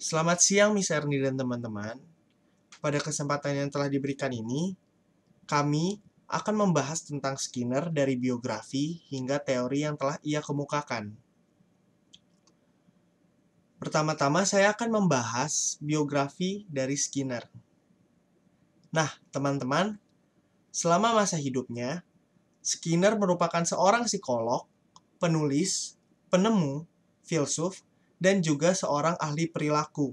Selamat siang, Miss Erni dan teman-teman. Pada kesempatan yang telah diberikan ini, kami akan membahas tentang Skinner dari biografi hingga teori yang telah ia kemukakan. Pertama-tama, saya akan membahas biografi dari Skinner. Nah, teman-teman, selama masa hidupnya, Skinner merupakan seorang psikolog, penulis, penemu, filsuf, dan juga seorang ahli perilaku.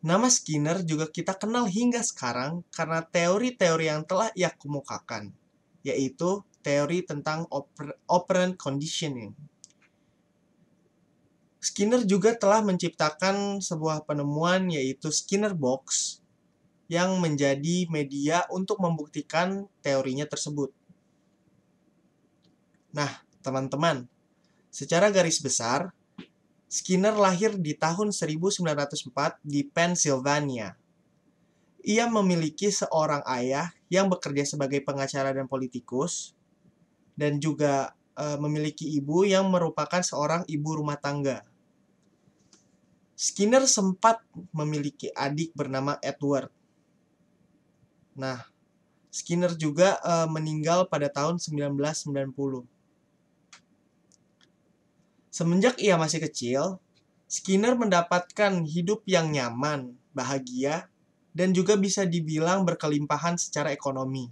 Nama Skinner juga kita kenal hingga sekarang karena teori-teori yang telah ia kemukakan, yaitu teori tentang operant conditioning. Skinner juga telah menciptakan sebuah penemuan yaitu Skinner Box yang menjadi media untuk membuktikan teorinya tersebut. Nah, teman-teman, secara garis besar, Skinner lahir di tahun 1904 di Pennsylvania. Ia memiliki seorang ayah yang bekerja sebagai pengacara dan politikus, dan juga memiliki ibu yang merupakan seorang ibu rumah tangga. Skinner sempat memiliki adik bernama Edward. Nah, Skinner juga meninggal pada tahun 1990. Semenjak ia masih kecil, Skinner mendapatkan hidup yang nyaman, bahagia, dan juga bisa dibilang berkelimpahan secara ekonomi.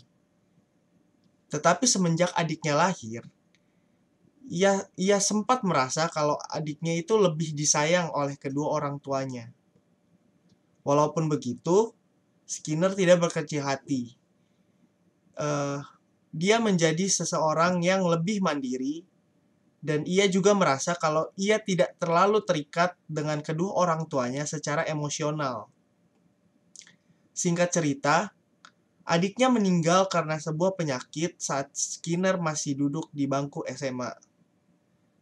Tetapi semenjak adiknya lahir, ia sempat merasa kalau adiknya itu lebih disayang oleh kedua orang tuanya. Walaupun begitu, Skinner tidak berkecil hati. Dia menjadi seseorang yang lebih mandiri, dan ia juga merasa kalau ia tidak terlalu terikat dengan kedua orang tuanya secara emosional. Singkat cerita, adiknya meninggal karena sebuah penyakit saat Skinner masih duduk di bangku SMA.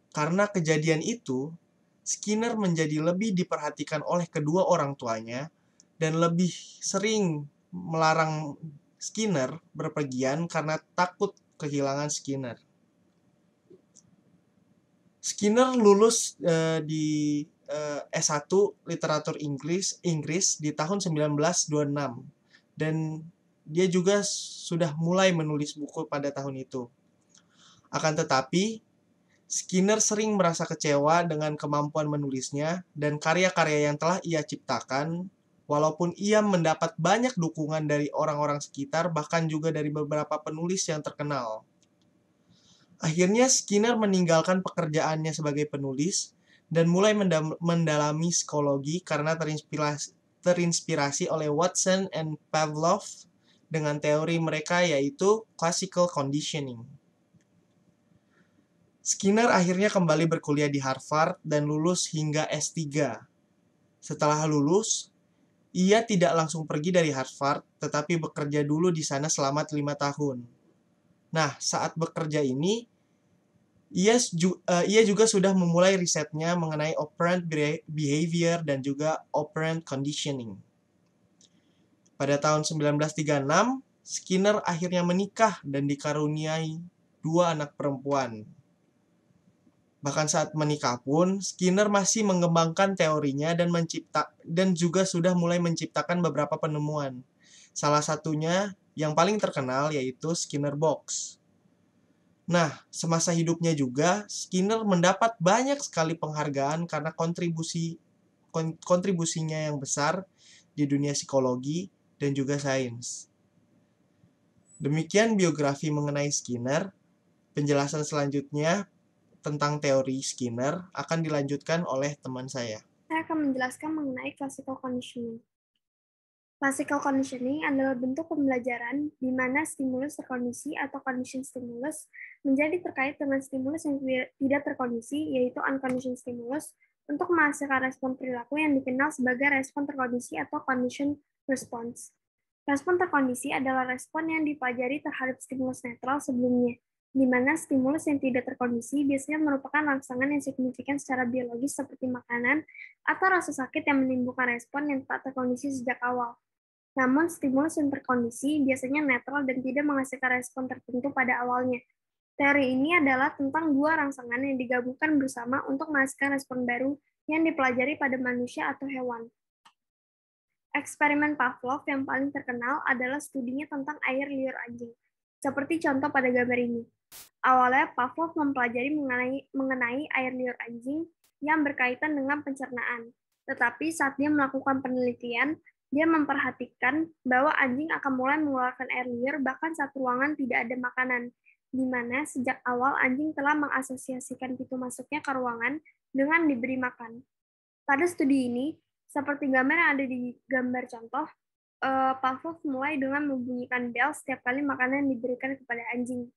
Karena kejadian itu, Skinner menjadi lebih diperhatikan oleh kedua orang tuanya dan lebih sering melarang Skinner berpergian karena takut kehilangan Skinner. Skinner lulus di S1 Literatur Inggris di tahun 1926 dan dia juga sudah mulai menulis buku pada tahun itu. Akan tetapi, Skinner sering merasa kecewa dengan kemampuan menulisnya dan karya-karya yang telah ia ciptakan, walaupun ia mendapat banyak dukungan dari orang-orang sekitar, bahkan juga dari beberapa penulis yang terkenal. Akhirnya Skinner meninggalkan pekerjaannya sebagai penulis dan mulai mendalami psikologi karena terinspirasi oleh Watson and Pavlov dengan teori mereka yaitu classical conditioning. Skinner akhirnya kembali berkuliah di Harvard dan lulus hingga S3. Setelah lulus, ia tidak langsung pergi dari Harvard, tetapi bekerja dulu di sana selama 5 tahun. Nah, saat bekerja ini, ia juga sudah memulai risetnya mengenai operant behavior dan juga operant conditioning. Pada tahun 1936, Skinner akhirnya menikah dan dikaruniai 2 anak perempuan. Bahkan saat menikah pun, Skinner masih mengembangkan teorinya dan juga sudah mulai menciptakan beberapa penemuan. Salah satunya yang paling terkenal yaitu Skinner Box. Nah, semasa hidupnya juga, Skinner mendapat banyak sekali penghargaan karena kontribusinya yang besar di dunia psikologi dan juga sains. Demikian biografi mengenai Skinner. Penjelasan selanjutnya tentang teori Skinner akan dilanjutkan oleh teman saya. Saya akan menjelaskan mengenai classical conditioning. Classical conditioning adalah bentuk pembelajaran di mana stimulus terkondisi atau condition stimulus menjadi terkait dengan stimulus yang tidak terkondisi, yaitu unconditioned stimulus, untuk menghasilkan respon perilaku yang dikenal sebagai respon terkondisi atau condition response. Respon terkondisi adalah respon yang dipelajari terhadap stimulus netral sebelumnya, di mana stimulus yang tidak terkondisi biasanya merupakan rangsangan yang signifikan secara biologis seperti makanan atau rasa sakit yang menimbulkan respon yang tak terkondisi sejak awal. Namun, stimulus yang terkondisi biasanya netral dan tidak menghasilkan respon tertentu pada awalnya. Teori ini adalah tentang 2 rangsangan yang digabungkan bersama untuk menghasilkan respon baru yang dipelajari pada manusia atau hewan. Eksperimen Pavlov yang paling terkenal adalah studinya tentang air liur anjing, seperti contoh pada gambar ini. Awalnya Pavlov mempelajari mengenai air liur anjing yang berkaitan dengan pencernaan. Tetapi saat dia melakukan penelitian, dia memperhatikan bahwa anjing akan mulai mengeluarkan air liur bahkan saat ruangan tidak ada makanan, di mana sejak awal anjing telah mengasosiasikan pintu masuknya ke ruangan dengan diberi makan. Pada studi ini, seperti gambar yang ada di gambar contoh, Pavlov mulai dengan membunyikan bel setiap kali makanan diberikan kepada anjing,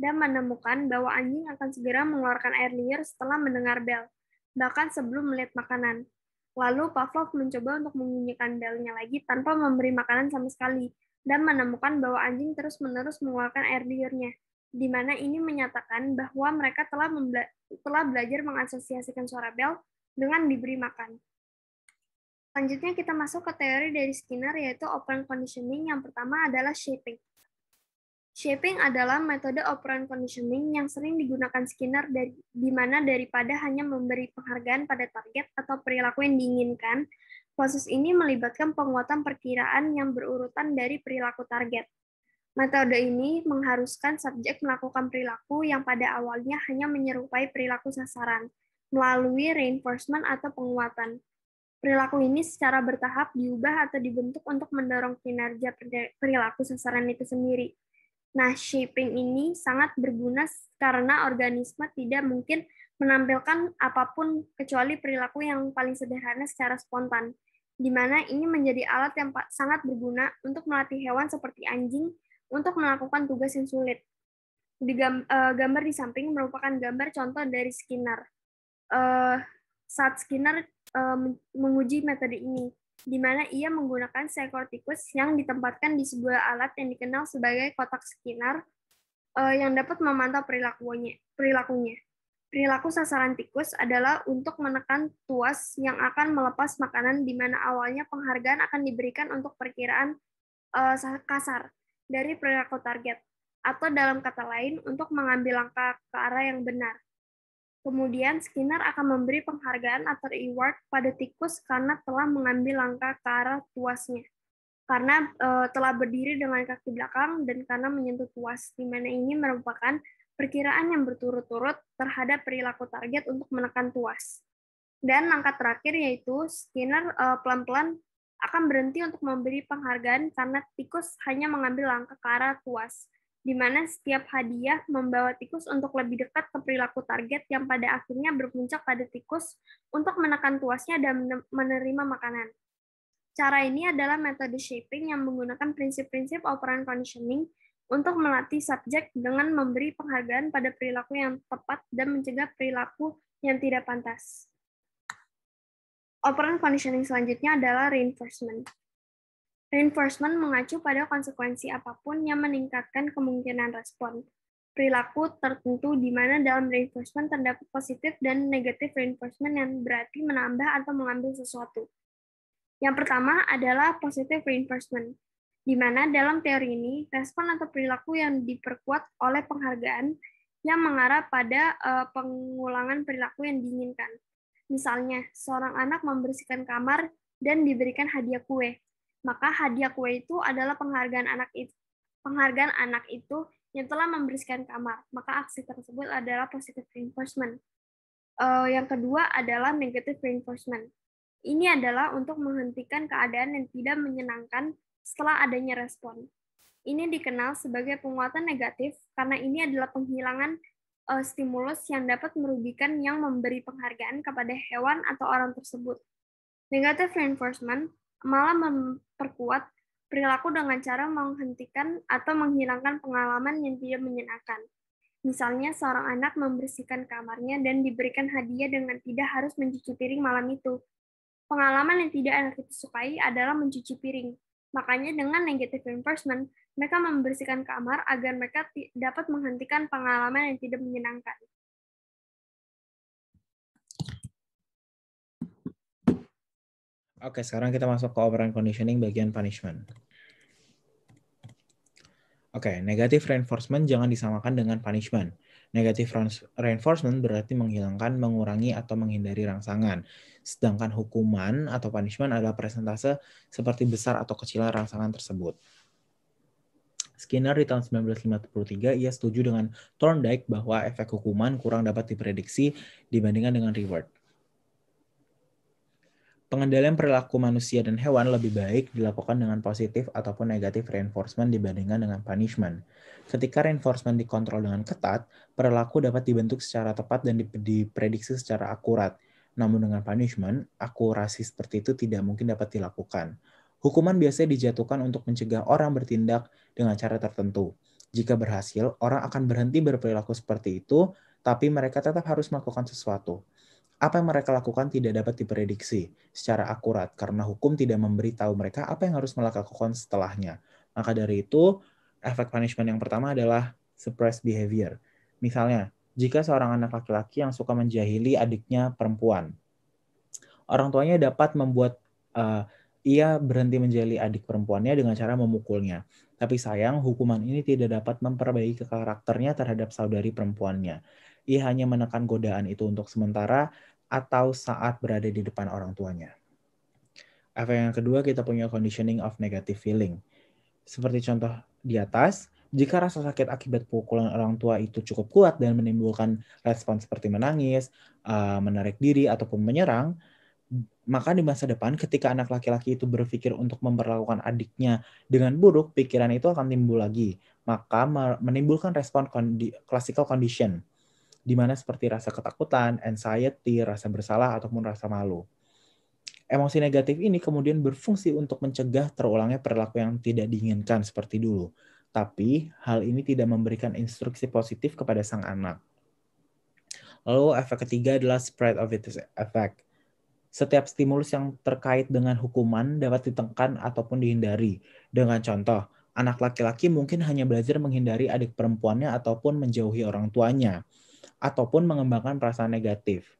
dan menemukan bahwa anjing akan segera mengeluarkan air liur setelah mendengar bel, bahkan sebelum melihat makanan. Lalu Pavlov mencoba untuk membunyikan belnya lagi tanpa memberi makanan sama sekali, dan menemukan bahwa anjing terus-menerus mengeluarkan air liurnya, di mana ini menyatakan bahwa mereka telah belajar mengasosiasikan suara bel dengan diberi makan. Selanjutnya kita masuk ke teori dari Skinner, yaitu operant conditioning. Yang pertama adalah shaping. Shaping adalah metode operant conditioning yang sering digunakan Skinner di mana daripada hanya memberi penghargaan pada target atau perilaku yang diinginkan, proses ini melibatkan penguatan perkiraan yang berurutan dari perilaku target. Metode ini mengharuskan subjek melakukan perilaku yang pada awalnya hanya menyerupai perilaku sasaran, melalui reinforcement atau penguatan. Perilaku ini secara bertahap diubah atau dibentuk untuk mendorong kinerja perilaku sasaran itu sendiri. Nah, shaping ini sangat berguna karena organisme tidak mungkin menampilkan apapun kecuali perilaku yang paling sederhana secara spontan, di mana ini menjadi alat yang sangat berguna untuk melatih hewan seperti anjing untuk melakukan tugas yang sulit. Gambar di samping merupakan gambar contoh dari Skinner. Saat Skinner menguji metode ini, di mana ia menggunakan seekor tikus yang ditempatkan di sebuah alat yang dikenal sebagai kotak Skinner yang dapat memantau perilakunya. Perilaku sasaran tikus adalah untuk menekan tuas yang akan melepas makanan, di mana awalnya penghargaan akan diberikan untuk perkiraan kasar dari perilaku target, atau dalam kata lain, untuk mengambil langkah ke arah yang benar. Kemudian, Skinner akan memberi penghargaan atau reward pada tikus karena telah mengambil langkah ke arah tuasnya, karena telah berdiri dengan kaki belakang, dan karena menyentuh tuas, di mana ini merupakan perkiraan yang berturut-turut terhadap perilaku target untuk menekan tuas. Dan langkah terakhir yaitu Skinner pelan-pelan akan berhenti untuk memberi penghargaan karena tikus hanya mengambil langkah ke arah tuas, di mana setiap hadiah membawa tikus untuk lebih dekat ke perilaku target yang pada akhirnya berpuncak pada tikus untuk menekan tuasnya dan menerima makanan. Cara ini adalah metode shaping yang menggunakan prinsip-prinsip operant conditioning untuk melatih subjek dengan memberi penghargaan pada perilaku yang tepat dan mencegah perilaku yang tidak pantas. Operant conditioning selanjutnya adalah reinforcement. Reinforcement mengacu pada konsekuensi apapun yang meningkatkan kemungkinan respon perilaku tertentu, di mana dalam reinforcement terdapat positif dan negatif reinforcement yang berarti menambah atau mengambil sesuatu. Yang pertama adalah positive reinforcement, di mana dalam teori ini respon atau perilaku yang diperkuat oleh penghargaan yang mengarah pada pengulangan perilaku yang diinginkan. Misalnya, seorang anak membersihkan kamar dan diberikan hadiah kue. Maka hadiah kue itu adalah penghargaan anak itu yang telah membersihkan kamar. Maka aksi tersebut adalah positive reinforcement. Yang kedua adalah negative reinforcement. Ini adalah untuk menghentikan keadaan yang tidak menyenangkan setelah adanya respon. Ini dikenal sebagai penguatan negatif karena ini adalah penghilangan stimulus yang dapat merugikan yang memberi penghargaan kepada hewan atau orang tersebut. Negative reinforcement malah memperkuat perilaku dengan cara menghentikan atau menghilangkan pengalaman yang tidak menyenangkan. Misalnya, seorang anak membersihkan kamarnya dan diberikan hadiah dengan tidak harus mencuci piring malam itu. Pengalaman yang tidak anak itu sukai adalah mencuci piring. Makanya dengan negative reinforcement, mereka membersihkan kamar agar mereka dapat menghentikan pengalaman yang tidak menyenangkan. Oke, sekarang kita masuk ke operant conditioning bagian punishment. Oke, negative reinforcement jangan disamakan dengan punishment. Negative reinforcement berarti menghilangkan, mengurangi, atau menghindari rangsangan. Sedangkan hukuman atau punishment adalah persentase seperti besar atau kecilnya rangsangan tersebut. Skinner di tahun 1953, ia setuju dengan Thorndike bahwa efek hukuman kurang dapat diprediksi dibandingkan dengan reward. Pengendalian perilaku manusia dan hewan lebih baik dilakukan dengan positif ataupun negatif reinforcement dibandingkan dengan punishment. Ketika reinforcement dikontrol dengan ketat, perilaku dapat dibentuk secara tepat dan diprediksi secara akurat. Namun dengan punishment, akurasi seperti itu tidak mungkin dapat dilakukan. Hukuman biasanya dijatuhkan untuk mencegah orang bertindak dengan cara tertentu. Jika berhasil, orang akan berhenti berperilaku seperti itu, tapi mereka tetap harus melakukan sesuatu. Apa yang mereka lakukan tidak dapat diprediksi secara akurat karena hukum tidak memberitahu mereka apa yang harus mereka lakukan setelahnya. Maka dari itu, efek punishment yang pertama adalah suppressed behavior. Misalnya, jika seorang anak laki-laki yang suka menjahili adiknya perempuan, orang tuanya dapat membuat ia berhenti menjahili adik perempuannya dengan cara memukulnya. Tapi sayang, hukuman ini tidak dapat memperbaiki karakternya terhadap saudari perempuannya. Ia hanya menekan godaan itu untuk sementara atau saat berada di depan orang tuanya. Efek yang kedua, kita punya conditioning of negative feeling. Seperti contoh di atas, jika rasa sakit akibat pukulan orang tua itu cukup kuat dan menimbulkan respon seperti menangis, menarik diri, ataupun menyerang, maka di masa depan ketika anak laki-laki itu berpikir untuk memperlakukan adiknya dengan buruk, pikiran itu akan timbul lagi. Maka menimbulkan respon classical condition, di mana seperti rasa ketakutan, anxiety, rasa bersalah, ataupun rasa malu. Emosi negatif ini kemudian berfungsi untuk mencegah terulangnya perilaku yang tidak diinginkan seperti dulu. Tapi hal ini tidak memberikan instruksi positif kepada sang anak. Lalu efek ketiga adalah spread of its effect. Setiap stimulus yang terkait dengan hukuman dapat ditekan ataupun dihindari. Dengan contoh, anak laki-laki mungkin hanya belajar menghindari adik perempuannya ataupun menjauhi orang tuanya, ataupun mengembangkan perasaan negatif.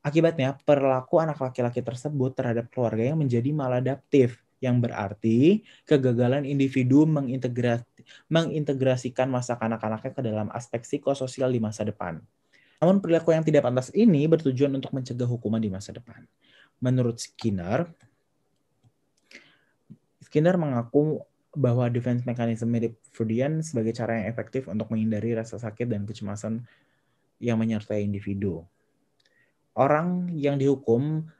Akibatnya, perilaku anak laki-laki tersebut terhadap keluarganya menjadi maladaptif, yang berarti kegagalan individu mengintegrasikan masa kanak-kanaknya ke dalam aspek psikososial di masa depan. Namun perilaku yang tidak pantas ini bertujuan untuk mencegah hukuman di masa depan. Menurut Skinner mengaku bahwa defense mechanism mirip Freudian sebagai cara yang efektif untuk menghindari rasa sakit dan kecemasan yang menyertai individu. Orang yang dihukum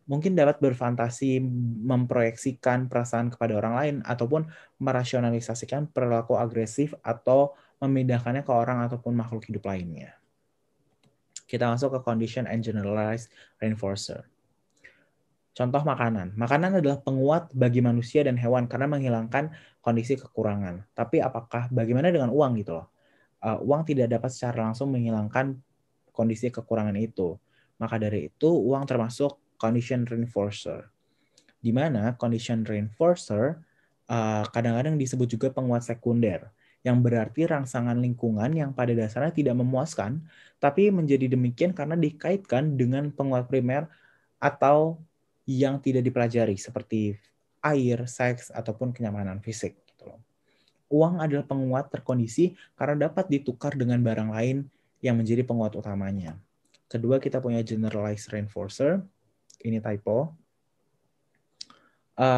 mungkin dapat berfantasi memproyeksikan perasaan kepada orang lain ataupun merasionalisasikan perilaku agresif atau memindahkannya ke orang ataupun makhluk hidup lainnya. Kita masuk ke condition and generalized reinforcer. Contoh makanan. Makanan adalah penguat bagi manusia dan hewan karena menghilangkan kondisi kekurangan. Tapi bagaimana dengan uang gitu loh? Uang tidak dapat secara langsung menghilangkan kondisi kekurangan itu. Maka dari itu uang termasuk condition reinforcer. Di mana condition reinforcer kadang-kadang disebut juga penguat sekunder, yang berarti rangsangan lingkungan yang pada dasarnya tidak memuaskan, tapi menjadi demikian karena dikaitkan dengan penguat primer atau yang tidak dipelajari seperti air, seks, ataupun kenyamanan fisik. Gitu loh. Uang adalah penguat terkondisi karena dapat ditukar dengan barang lain yang menjadi penguat utamanya. Kedua, kita punya generalized reinforcer. Ini typo.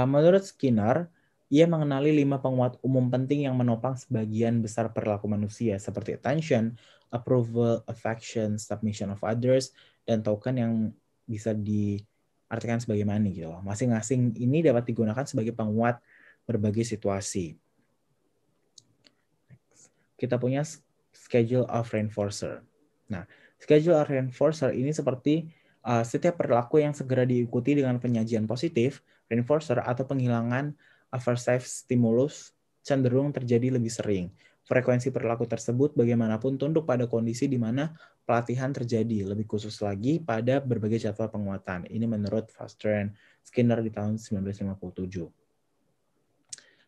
Menurut Skinner, ia mengenali 5 penguat umum penting yang menopang sebagian besar perilaku manusia seperti attention, approval, affection, submission of others, dan token yang bisa diartikan sebagai money gitu loh. Masing-masing ini dapat digunakan sebagai penguat berbagai situasi. Kita punya schedule of reinforcer. Nah, schedule of reinforcer ini seperti setiap perilaku yang segera diikuti dengan penyajian positif, reinforcer atau penghilangan aversive stimulus cenderung terjadi lebih sering. Frekuensi perilaku tersebut bagaimanapun tunduk pada kondisi di mana pelatihan terjadi, lebih khusus lagi pada berbagai jadwal penguatan. Ini menurut Foster dan Skinner di tahun 1957.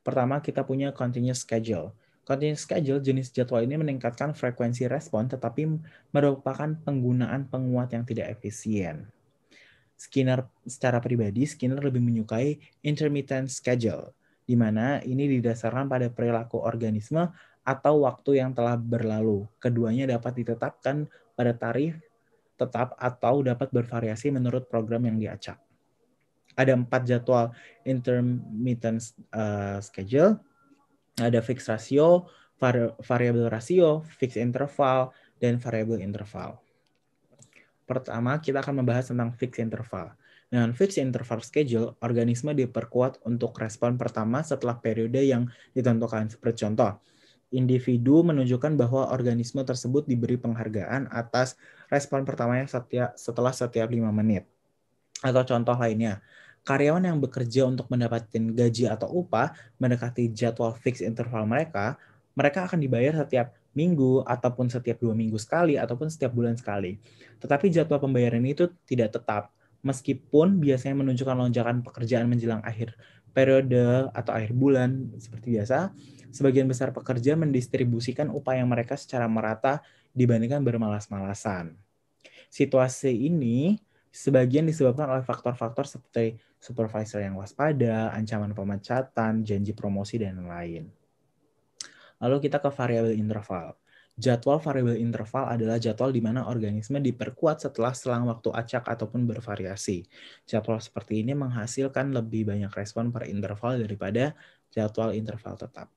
Pertama, kita punya continuous schedule. Continuous schedule, jenis jadwal ini meningkatkan frekuensi respon tetapi merupakan penggunaan penguat yang tidak efisien. Secara pribadi, Skinner lebih menyukai intermittent schedule, di mana ini didasarkan pada perilaku organisme atau waktu yang telah berlalu. Keduanya dapat ditetapkan pada tarif tetap atau dapat bervariasi menurut program yang diacak. Ada 4 jadwal intermittent schedule, ada fixed ratio, variable ratio, fixed interval, dan variable interval. Pertama, kita akan membahas tentang fixed interval. Dengan fixed interval schedule, organisme diperkuat untuk respon pertama setelah periode yang ditentukan. Seperti contoh, individu menunjukkan bahwa organisme tersebut diberi penghargaan atas respon pertamanya setelah setiap 5 menit. Atau contoh lainnya, karyawan yang bekerja untuk mendapatkan gaji atau upah mendekati jadwal fixed interval mereka akan dibayar setiap minggu ataupun setiap 2 minggu sekali ataupun setiap bulan sekali. Tetapi jadwal pembayaran itu tidak tetap, meskipun biasanya menunjukkan lonjakan pekerjaan menjelang akhir periode atau akhir bulan seperti biasa. Sebagian besar pekerja mendistribusikan upah yang mereka secara merata dibandingkan bermalas-malasan. Situasi ini sebagian disebabkan oleh faktor-faktor seperti supervisor yang waspada, ancaman pemecatan, janji promosi, dan lain. Lalu kita ke variabel interval. Jadwal variabel interval adalah jadwal di mana organisme diperkuat setelah selang waktu acak ataupun bervariasi. Jadwal seperti ini menghasilkan lebih banyak respon per interval daripada jadwal interval tetap.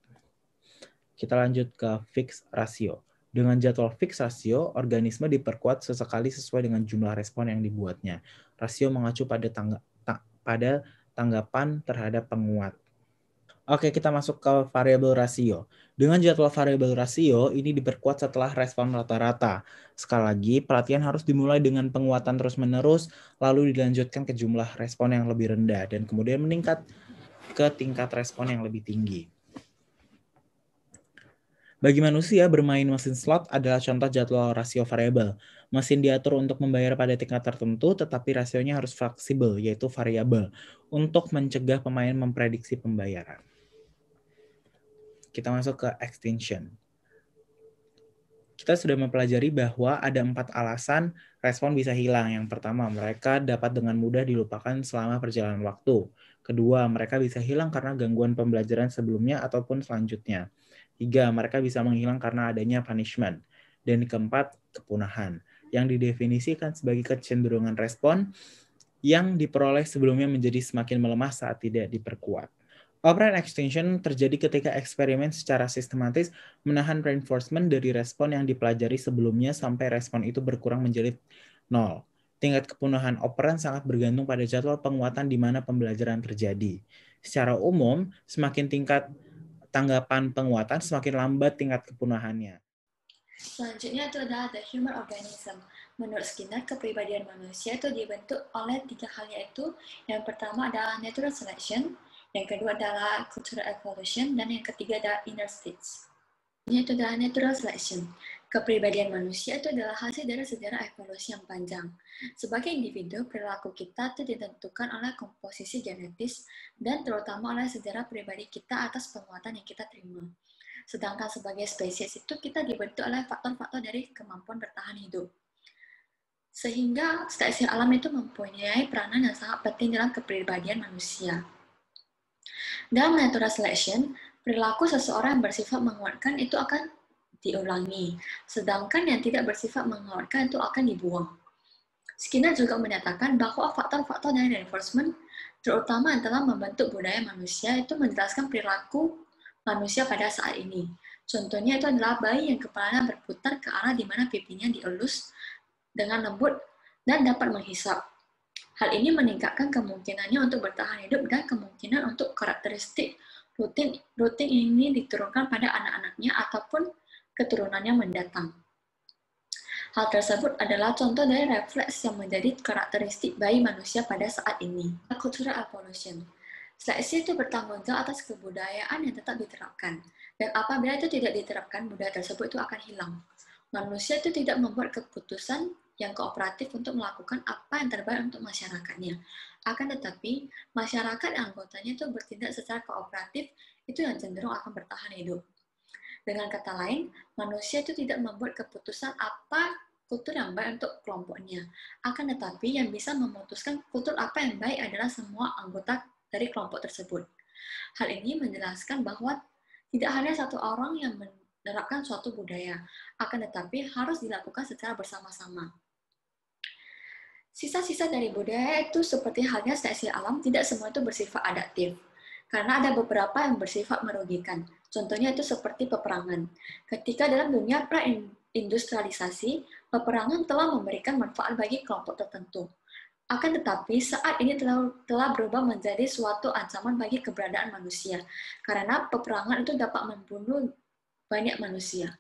Kita lanjut ke fixed ratio. Dengan jadwal fixed ratio, organisme diperkuat sesekali sesuai dengan jumlah respon yang dibuatnya. Rasio mengacu pada tanggapan terhadap penguat. Oke, kita masuk ke variabel rasio. Dengan jadwal variabel rasio, ini diperkuat setelah respon rata-rata. Sekali lagi, pelatihan harus dimulai dengan penguatan terus-menerus, lalu dilanjutkan ke jumlah respon yang lebih rendah, dan kemudian meningkat ke tingkat respon yang lebih tinggi. Bagi manusia, bermain mesin slot adalah contoh jadwal rasio variabel. Mesin diatur untuk membayar pada tingkat tertentu, tetapi rasionya harus fleksibel, yaitu variabel, untuk mencegah pemain memprediksi pembayaran. Kita masuk ke extinction. Kita sudah mempelajari bahwa ada 4 alasan respon bisa hilang. Yang pertama, mereka dapat dengan mudah dilupakan selama perjalanan waktu. Kedua, mereka bisa hilang karena gangguan pembelajaran sebelumnya ataupun selanjutnya. 3, mereka bisa menghilang karena adanya punishment. Dan keempat, kepunahan, yang didefinisikan sebagai kecenderungan respon yang diperoleh sebelumnya menjadi semakin melemah saat tidak diperkuat. Operant extinction terjadi ketika eksperimen secara sistematis menahan reinforcement dari respon yang dipelajari sebelumnya sampai respon itu berkurang menjadi 0. Tingkat kepunahan operan sangat bergantung pada jadwal penguatan di mana pembelajaran terjadi. Secara umum, semakin tingkat tanggapan penguatan, semakin lambat tingkat kepunahannya. Selanjutnya itu adalah the human organism. Menurut Skinner, kepribadian manusia itu dibentuk oleh 3 hal, yaitu yang pertama adalah natural selection, yang kedua adalah cultural evolution, dan yang ketiga adalah inner states. Ini itu adalah natural selection. Kepribadian manusia itu adalah hasil dari sejarah evolusi yang panjang. Sebagai individu, perilaku kita itu ditentukan oleh komposisi genetis dan terutama oleh sejarah pribadi kita atas penguatan yang kita terima. Sedangkan sebagai spesies itu kita dibentuk oleh faktor-faktor dari kemampuan bertahan hidup. Sehingga seleksi alam itu mempunyai peranan yang sangat penting dalam kepribadian manusia. Dalam natural selection, perilaku seseorang yang bersifat menguatkan itu akan diulangi, sedangkan yang tidak bersifat menguatkan itu akan dibuang. Skinner juga menyatakan bahwa faktor-faktor dari reinforcement, terutama adalah membentuk budaya manusia, itu menjelaskan perilaku manusia pada saat ini. Contohnya itu adalah bayi yang kepalanya berputar ke arah di mana pipinya dielus dengan lembut dan dapat menghisap. Hal ini meningkatkan kemungkinannya untuk bertahan hidup dan kemungkinan untuk karakteristik rutin ini diturunkan pada anak-anaknya ataupun keturunannya mendatang. Hal tersebut adalah contoh dari refleks yang menjadi karakteristik bayi manusia pada saat ini. Cultural evolution. Seleksi itu bertanggung jawab atas kebudayaan yang tetap diterapkan. Dan apabila itu tidak diterapkan, budaya tersebut itu akan hilang. Manusia itu tidak membuat keputusan yang kooperatif untuk melakukan apa yang terbaik untuk masyarakatnya. Akan tetapi, masyarakat anggotanya itu bertindak secara kooperatif, itu yang cenderung akan bertahan hidup. Dengan kata lain, manusia itu tidak membuat keputusan apa kultur yang baik untuk kelompoknya. Akan tetapi, yang bisa memutuskan kultur apa yang baik adalah semua anggota dari kelompok tersebut. Hal ini menjelaskan bahwa tidak hanya satu orang yang menerapkan suatu budaya, akan tetapi harus dilakukan secara bersama-sama. Sisa-sisa dari budaya itu seperti halnya seleksi alam, tidak semua itu bersifat adaptif. Karena ada beberapa yang bersifat merugikan. Contohnya itu seperti peperangan. Ketika dalam dunia pra-industrialisasi, peperangan telah memberikan manfaat bagi kelompok tertentu. Akan tetapi, saat ini telah berubah menjadi suatu ancaman bagi keberadaan manusia, karena peperangan itu dapat membunuh banyak manusia.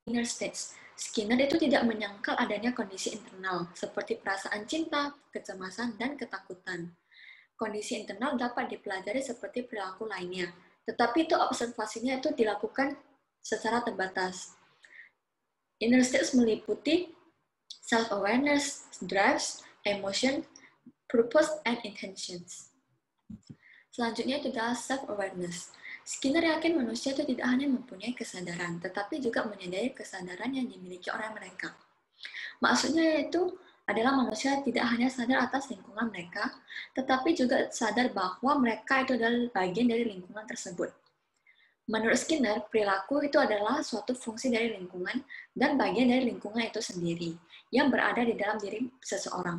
Inner states. Skinner itu tidak menyangkal adanya kondisi internal, seperti perasaan cinta, kecemasan, dan ketakutan. Kondisi internal dapat dipelajari seperti perilaku lainnya, tetapi itu observasinya itu dilakukan secara terbatas. Inner states meliputi self-awareness, drives, emotion, purpose, and intentions. Selanjutnya itu adalah self-awareness. Skinner yakin manusia itu tidak hanya mempunyai kesadaran, tetapi juga menyadari kesadaran yang dimiliki oleh mereka. Maksudnya yaitu adalah manusia tidak hanya sadar atas lingkungan mereka, tetapi juga sadar bahwa mereka itu adalah bagian dari lingkungan tersebut. Menurut Skinner, perilaku itu adalah suatu fungsi dari lingkungan dan bagian dari lingkungan itu sendiri, yang berada di dalam diri seseorang.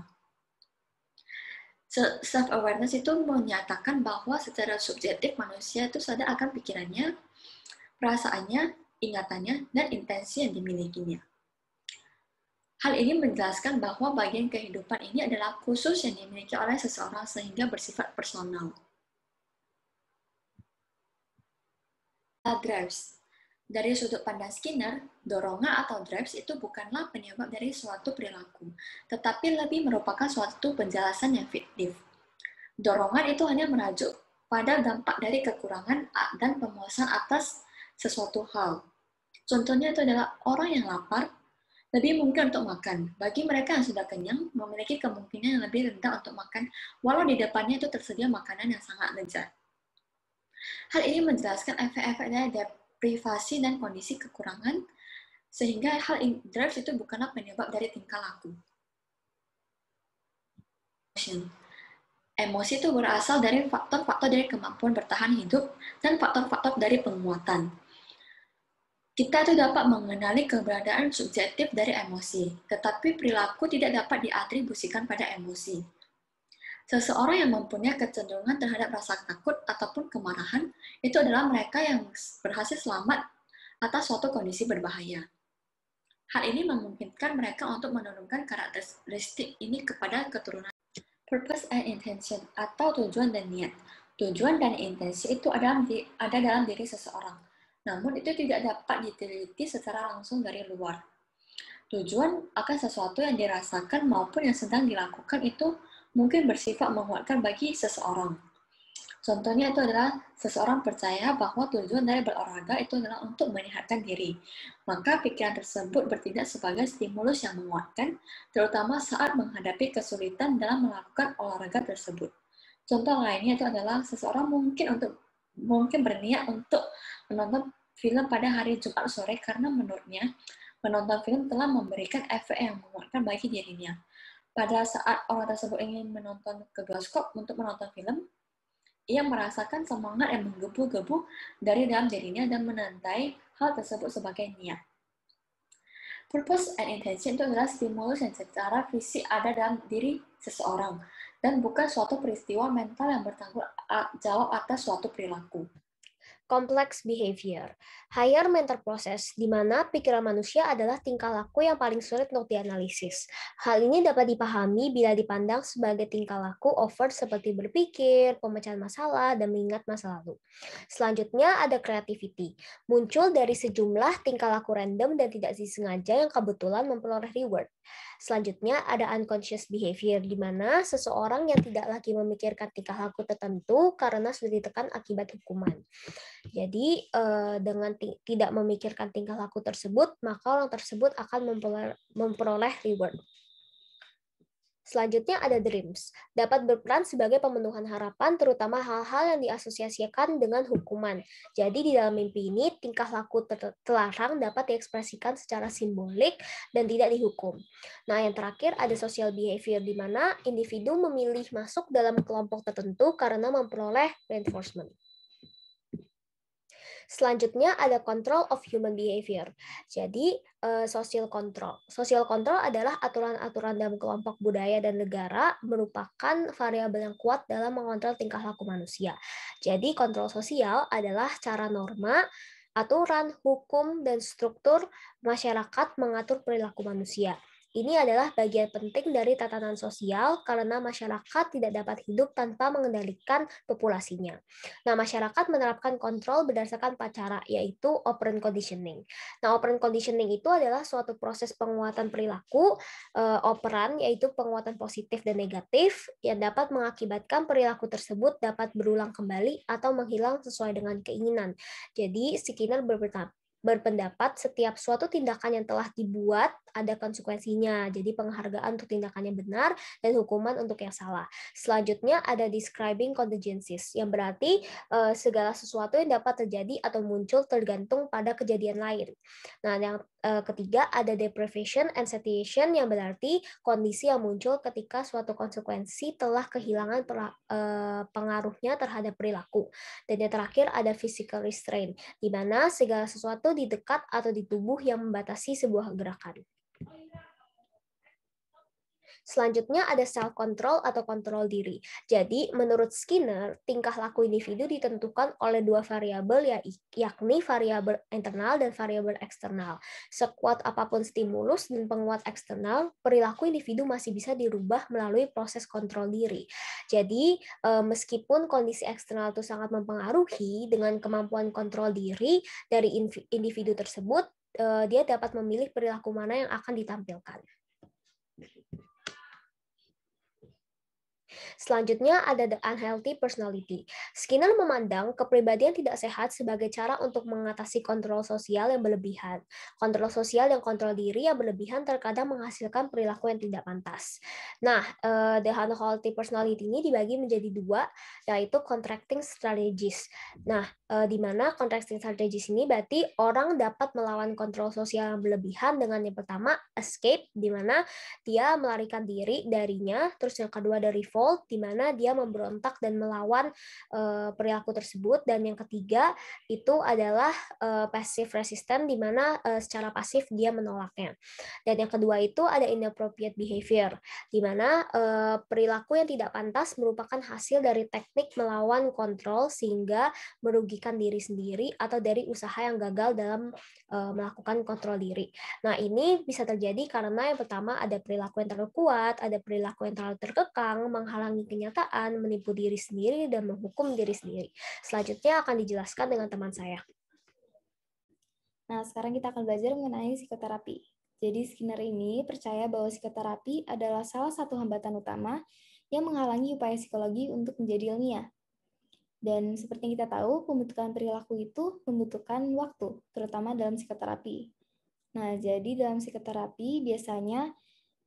Self-awareness itu menyatakan bahwa secara subjektif manusia itu sadar akan pikirannya, perasaannya, ingatannya, dan intensi yang dimilikinya. Hal ini menjelaskan bahwa bagian kehidupan ini adalah khusus yang dimiliki oleh seseorang sehingga bersifat personal. Drives. Dari sudut pandang Skinner, dorongan atau drives itu bukanlah penyebab dari suatu perilaku, tetapi lebih merupakan suatu penjelasan yang fiktif. Dorongan itu hanya merujuk pada dampak dari kekurangan dan pemuasan atas sesuatu hal. Contohnya itu adalah orang yang lapar lebih mungkin untuk makan. Bagi mereka yang sudah kenyang, memiliki kemungkinan yang lebih rendah untuk makan, walau di depannya itu tersedia makanan yang sangat lezat. Hal ini menjelaskan efek-efek dari deprivasi dan kondisi kekurangan, sehingga hal drive itu bukanlah penyebab dari tingkah laku. Emosi itu berasal dari faktor-faktor dari kemampuan bertahan hidup dan faktor-faktor dari penguatan. Kita itu dapat mengenali keberadaan subjektif dari emosi, tetapi perilaku tidak dapat diatribusikan pada emosi. Seseorang yang mempunyai kecenderungan terhadap rasa takut ataupun kemarahan, itu adalah mereka yang berhasil selamat atas suatu kondisi berbahaya. Hal ini memungkinkan mereka untuk menurunkan karakteristik ini kepada keturunan. Purpose and intention, atau tujuan dan niat. Tujuan dan intensi itu ada dalam diri seseorang, namun itu tidak dapat diteliti secara langsung dari luar. Tujuan akan sesuatu yang dirasakan maupun yang sedang dilakukan itu mungkin bersifat menguatkan bagi seseorang. Contohnya itu adalah seseorang percaya bahwa tujuan dari berolahraga itu adalah untuk menyehatkan diri. Maka pikiran tersebut bertindak sebagai stimulus yang menguatkan, terutama saat menghadapi kesulitan dalam melakukan olahraga tersebut. Contoh lainnya itu adalah seseorang mungkin berniat untuk menonton film pada hari Jumat sore karena menurutnya menonton film telah memberikan efek yang menguatkan bagi dirinya. Pada saat orang tersebut ingin menonton ke bioskop untuk menonton film, ia merasakan semangat yang menggebu-gebu dari dalam dirinya dan menandai hal tersebut sebagai niat. Purpose and intention itu adalah stimulus yang secara fisik ada dalam diri seseorang dan bukan suatu peristiwa mental yang bertanggung jawab atas suatu perilaku. Complex behavior, higher mental process, di mana pikiran manusia adalah tingkah laku yang paling sulit untuk dianalisis. Hal ini dapat dipahami bila dipandang sebagai tingkah laku overt seperti berpikir, pemecahan masalah, dan mengingat masa lalu. Selanjutnya ada creativity, muncul dari sejumlah tingkah laku random dan tidak disengaja yang kebetulan memperoleh reward. Selanjutnya ada unconscious behavior, di mana seseorang yang tidak lagi memikirkan tingkah laku tertentu karena sudah ditekan akibat hukuman. Jadi dengan tidak memikirkan tingkah laku tersebut, maka orang tersebut akan memperoleh reward. Selanjutnya ada dreams, dapat berperan sebagai pemenuhan harapan, terutama hal-hal yang diasosiasikan dengan hukuman. Jadi di dalam mimpi ini, tingkah laku terlarang dapat diekspresikan secara simbolik dan tidak dihukum. Nah, yang terakhir ada social behavior, di mana individu memilih masuk dalam kelompok tertentu karena memperoleh reinforcement. Selanjutnya ada control of human behavior. Jadi social control. Social control adalah aturan-aturan dalam kelompok budaya dan negara merupakan variabel yang kuat dalam mengontrol tingkah laku manusia. Jadi kontrol sosial adalah cara norma, aturan, hukum, dan struktur masyarakat mengatur perilaku manusia. Ini adalah bagian penting dari tatanan sosial karena masyarakat tidak dapat hidup tanpa mengendalikan populasinya. Nah, masyarakat menerapkan kontrol berdasarkan 4 cara, yaitu operant conditioning. Nah, operant conditioning itu adalah suatu proses penguatan perilaku operan, yaitu penguatan positif dan negatif, yang dapat mengakibatkan perilaku tersebut dapat berulang kembali atau menghilang sesuai dengan keinginan. Jadi, Skinner berpendapat setiap suatu tindakan yang telah dibuat ada konsekuensinya. Jadi penghargaan untuk tindakannya benar dan hukuman untuk yang salah. Selanjutnya ada describing contingencies, yang berarti segala sesuatu yang dapat terjadi atau muncul tergantung pada kejadian lain. Nah, yang ketiga ada deprivation and satiation, yang berarti kondisi yang muncul ketika suatu konsekuensi telah kehilangan pengaruhnya terhadap perilaku. Dan yang terakhir ada physical restraint, di mana segala sesuatu di dekat atau di tubuh yang membatasi sebuah gerakan. Selanjutnya ada self-control atau kontrol diri. Jadi, menurut Skinner, tingkah laku individu ditentukan oleh 2 variabel, yakni variabel internal dan variabel eksternal. Sekuat apapun stimulus dan penguat eksternal, perilaku individu masih bisa dirubah melalui proses kontrol diri. Jadi, meskipun kondisi eksternal itu sangat mempengaruhi, dengan kemampuan kontrol diri dari individu tersebut, dia dapat memilih perilaku mana yang akan ditampilkan. Selanjutnya ada the unhealthy personality. Skinner memandang kepribadian tidak sehat sebagai cara untuk mengatasi kontrol sosial yang berlebihan. Kontrol sosial dan kontrol diri yang berlebihan terkadang menghasilkan perilaku yang tidak pantas. Nah, the unhealthy personality ini dibagi menjadi 2, yaitu contracting strategies. Nah, di mana contracting strategies ini berarti orang dapat melawan kontrol sosial yang berlebihan dengan yang pertama escape, di mana dia melarikan diri darinya, terus yang kedua ada revolt, di mana dia memberontak dan melawan perilaku tersebut, dan yang ketiga itu adalah passive resistant, di mana secara pasif dia menolaknya. Dan yang kedua itu ada inappropriate behavior, di mana perilaku yang tidak pantas merupakan hasil dari teknik melawan kontrol sehingga merugikan diri sendiri atau dari usaha yang gagal dalam melakukan kontrol diri. Nah, ini bisa terjadi karena yang pertama ada perilaku yang terlalu kuat, ada perilaku yang terlalu terkekang, menghalangi kenyataan, menipu diri sendiri, dan menghukum diri sendiri. Selanjutnya akan dijelaskan dengan teman saya. Nah, sekarang kita akan belajar mengenai psikoterapi. Jadi Skinner ini percaya bahwa psikoterapi adalah salah satu hambatan utama yang menghalangi upaya psikologi untuk menjadi ilmiah. Dan seperti yang kita tahu, pembentukan perilaku itu membutuhkan waktu, terutama dalam psikoterapi. Nah, jadi dalam psikoterapi biasanya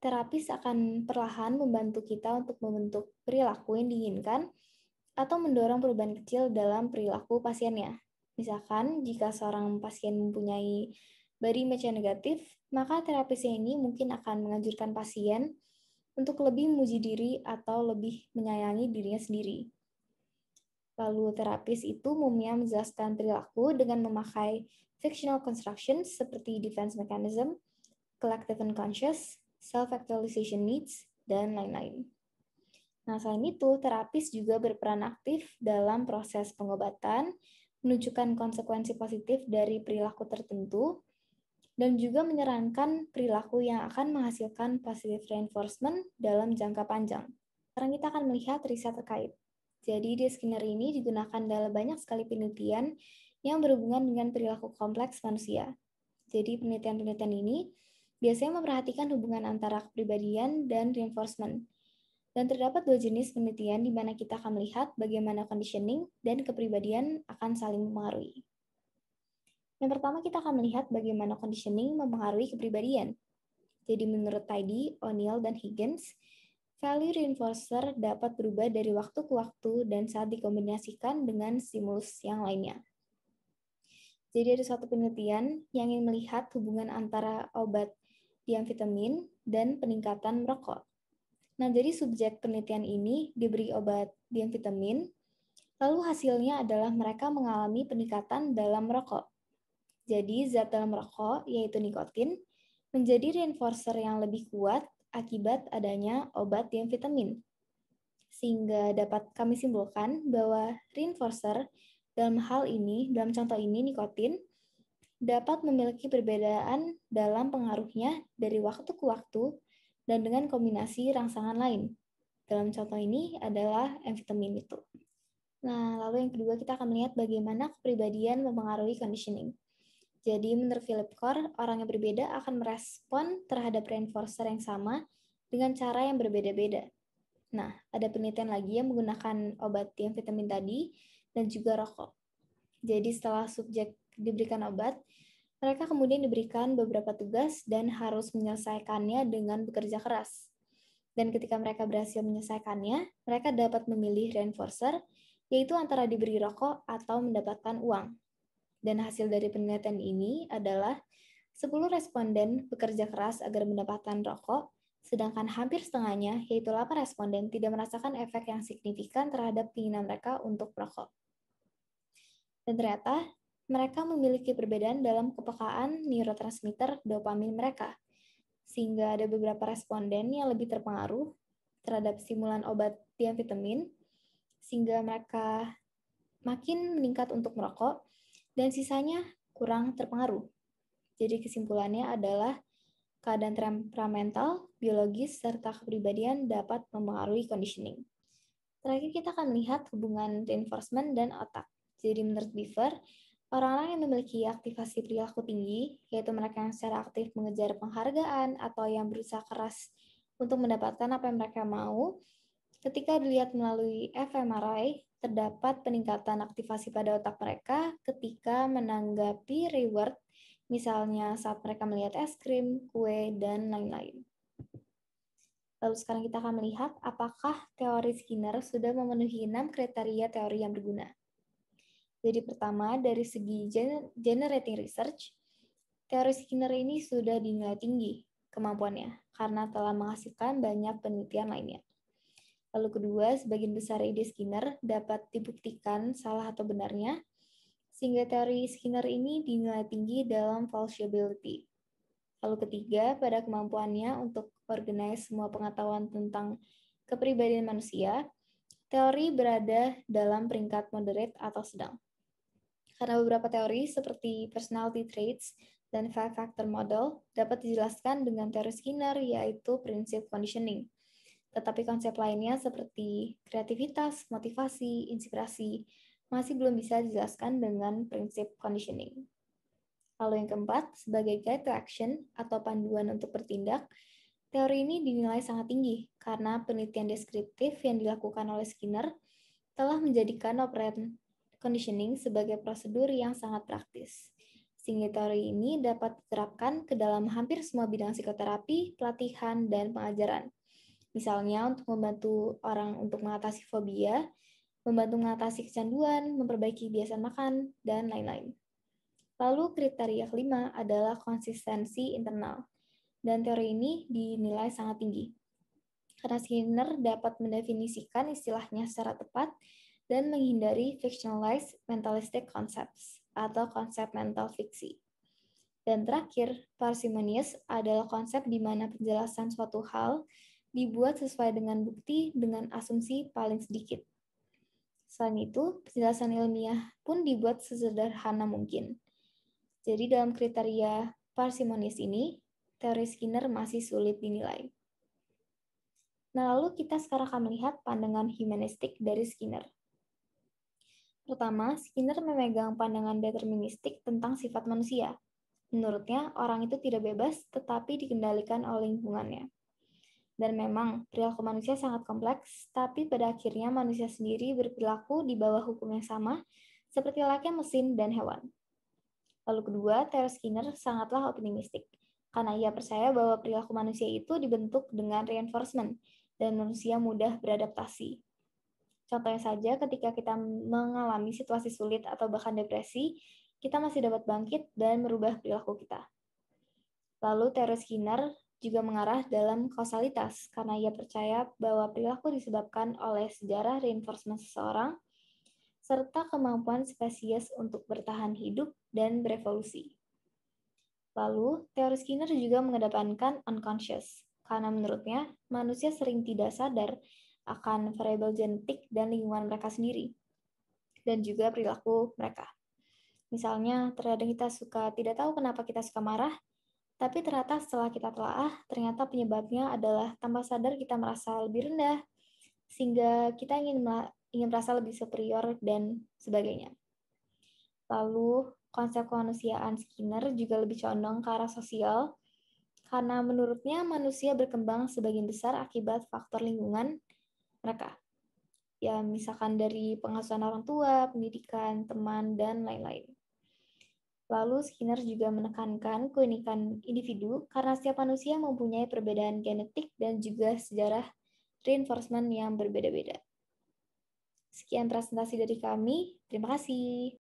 terapis akan perlahan membantu kita untuk membentuk perilaku yang diinginkan atau mendorong perubahan kecil dalam perilaku pasiennya. Misalkan, jika seorang pasien mempunyai body image yang negatif, maka terapisnya ini mungkin akan menganjurkan pasien untuk lebih memuji diri atau lebih menyayangi dirinya sendiri. Lalu terapis itu umumnya menjelaskan perilaku dengan memakai fictional constructions seperti defense mechanism, collective unconscious, self-actualization needs, dan lain-lain. Nah, selain itu, terapis juga berperan aktif dalam proses pengobatan, menunjukkan konsekuensi positif dari perilaku tertentu, dan juga menyarankan perilaku yang akan menghasilkan positive reinforcement dalam jangka panjang. Sekarang kita akan melihat riset terkait. Jadi di Skinner ini digunakan dalam banyak sekali penelitian yang berhubungan dengan perilaku kompleks manusia. Jadi penelitian-penelitian ini biasanya memperhatikan hubungan antara kepribadian dan reinforcement. Dan terdapat 2 jenis penelitian di mana kita akan melihat bagaimana conditioning dan kepribadian akan saling mempengaruhi. Yang pertama kita akan melihat bagaimana conditioning mempengaruhi kepribadian. Jadi menurut Tidy, O'Neill, dan Higgins, value reinforcer dapat berubah dari waktu ke waktu dan saat dikombinasikan dengan stimulus yang lainnya. Jadi ada suatu penelitian yang ingin melihat hubungan antara obat diamfetamin dan peningkatan merokok. Nah, jadi subjek penelitian ini diberi obat diamfetamin, Lalu hasilnya adalah mereka mengalami peningkatan dalam merokok. Jadi zat dalam rokok, yaitu nikotin, menjadi reinforcer yang lebih kuat akibat adanya obat diamfetamin. Sehingga dapat kami simpulkan bahwa reinforcer dalam contoh ini nikotin, dapat memiliki perbedaan dalam pengaruhnya dari waktu ke waktu dan dengan kombinasi rangsangan lain. Dalam contoh ini adalah amfetamin itu. Nah, lalu yang kedua kita akan melihat bagaimana kepribadian mempengaruhi conditioning. Jadi menurut Philip Core, orang yang berbeda akan merespon terhadap reinforcer yang sama dengan cara yang berbeda-beda. Nah, ada penelitian lagi yang menggunakan obat diamfetamin tadi dan juga rokok. Jadi setelah subjek diberikan obat, mereka kemudian diberikan beberapa tugas dan harus menyelesaikannya dengan bekerja keras. Dan ketika mereka berhasil menyelesaikannya, mereka dapat memilih reinforcer, yaitu antara diberi rokok atau mendapatkan uang. Dan hasil dari penelitian ini adalah 10 responden bekerja keras agar mendapatkan rokok, sedangkan hampir setengahnya, yaitu 8 responden, tidak merasakan efek yang signifikan terhadap keinginan mereka untuk merokok. Dan ternyata, mereka memiliki perbedaan dalam kepekaan neurotransmitter dopamin mereka, sehingga ada beberapa responden yang lebih terpengaruh terhadap stimulan obat diamfetamin, sehingga mereka makin meningkat untuk merokok, dan sisanya kurang terpengaruh. Jadi kesimpulannya adalah keadaan temperamental, biologis, serta kepribadian dapat mempengaruhi conditioning. Terakhir kita akan melihat hubungan reinforcement dan otak. Jadi menurut Beaver, orang-orang yang memiliki aktivasi perilaku tinggi, yaitu mereka yang secara aktif mengejar penghargaan atau yang berusaha keras untuk mendapatkan apa yang mereka mau, ketika dilihat melalui fMRI, terdapat peningkatan aktivasi pada otak mereka ketika menanggapi reward, misalnya saat mereka melihat es krim, kue, dan lain-lain. Lalu sekarang kita akan melihat apakah teori Skinner sudah memenuhi 6 kriteria teori yang berguna. Jadi pertama, dari segi generating research, teori Skinner ini sudah dinilai tinggi kemampuannya karena telah menghasilkan banyak penelitian lainnya. Lalu kedua, sebagian besar ide Skinner dapat dibuktikan salah atau benarnya, sehingga teori Skinner ini dinilai tinggi dalam falsifiability. Lalu ketiga, pada kemampuannya untuk organize semua pengetahuan tentang kepribadian manusia, teori berada dalam peringkat moderate atau sedang. Karena beberapa teori seperti personality traits dan five-factor model dapat dijelaskan dengan teori Skinner, yaitu prinsip conditioning. Tetapi konsep lainnya seperti kreativitas, motivasi, inspirasi masih belum bisa dijelaskan dengan prinsip conditioning. Lalu yang keempat, sebagai guide to action atau panduan untuk bertindak, teori ini dinilai sangat tinggi karena penelitian deskriptif yang dilakukan oleh Skinner telah menjadikan operant conditioning sebagai prosedur yang sangat praktis. Sehingga teori ini dapat diterapkan ke dalam hampir semua bidang psikoterapi, pelatihan, dan pengajaran. Misalnya untuk membantu orang untuk mengatasi fobia, membantu mengatasi kecanduan, memperbaiki kebiasaan makan, dan lain-lain. Lalu kriteria kelima adalah konsistensi internal, dan teori ini dinilai sangat tinggi. Karena Skinner dapat mendefinisikan istilahnya secara tepat dan menghindari fictionalized mentalistic concepts atau konsep mental fiksi. Dan terakhir, parsimonious adalah konsep di mana penjelasan suatu hal dibuat sesuai dengan bukti dengan asumsi paling sedikit. Selain itu, penjelasan ilmiah pun dibuat sesederhana mungkin. Jadi dalam kriteria parsimonious ini, teori Skinner masih sulit dinilai. Nah, lalu kita sekarang akan melihat pandangan humanistik dari Skinner. Pertama, Skinner memegang pandangan deterministik tentang sifat manusia. Menurutnya, orang itu tidak bebas, tetapi dikendalikan oleh lingkungannya. Dan memang, perilaku manusia sangat kompleks, tapi pada akhirnya manusia sendiri berperilaku di bawah hukum yang sama, seperti layaknya mesin dan hewan. Lalu kedua, teori Skinner sangatlah optimistik, karena ia percaya bahwa perilaku manusia itu dibentuk dengan reinforcement, dan manusia mudah beradaptasi. Contohnya saja, ketika kita mengalami situasi sulit atau bahkan depresi, kita masih dapat bangkit dan merubah perilaku kita. Lalu teori Skinner juga mengarah dalam kausalitas, karena ia percaya bahwa perilaku disebabkan oleh sejarah reinforcement seseorang, serta kemampuan spesies untuk bertahan hidup dan berevolusi. Lalu, teori Skinner juga mengedepankan unconscious, karena menurutnya manusia sering tidak sadar akan variabel genetik dan lingkungan mereka sendiri, dan juga perilaku mereka. Misalnya, terkadang kita tidak tahu kenapa kita suka marah, tapi ternyata setelah kita telaah, ternyata penyebabnya adalah tanpa sadar kita merasa lebih rendah, sehingga kita ingin merasa lebih superior dan sebagainya. Lalu, konsep kemanusiaan Skinner juga lebih condong ke arah sosial, karena menurutnya manusia berkembang sebagian besar akibat faktor lingkungan mereka. Ya, misalkan dari pengasuhan orang tua, pendidikan, teman, dan lain-lain. Lalu Skinner juga menekankan keunikan individu karena setiap manusia mempunyai perbedaan genetik dan juga sejarah reinforcement yang berbeda-beda. Sekian presentasi dari kami. Terima kasih.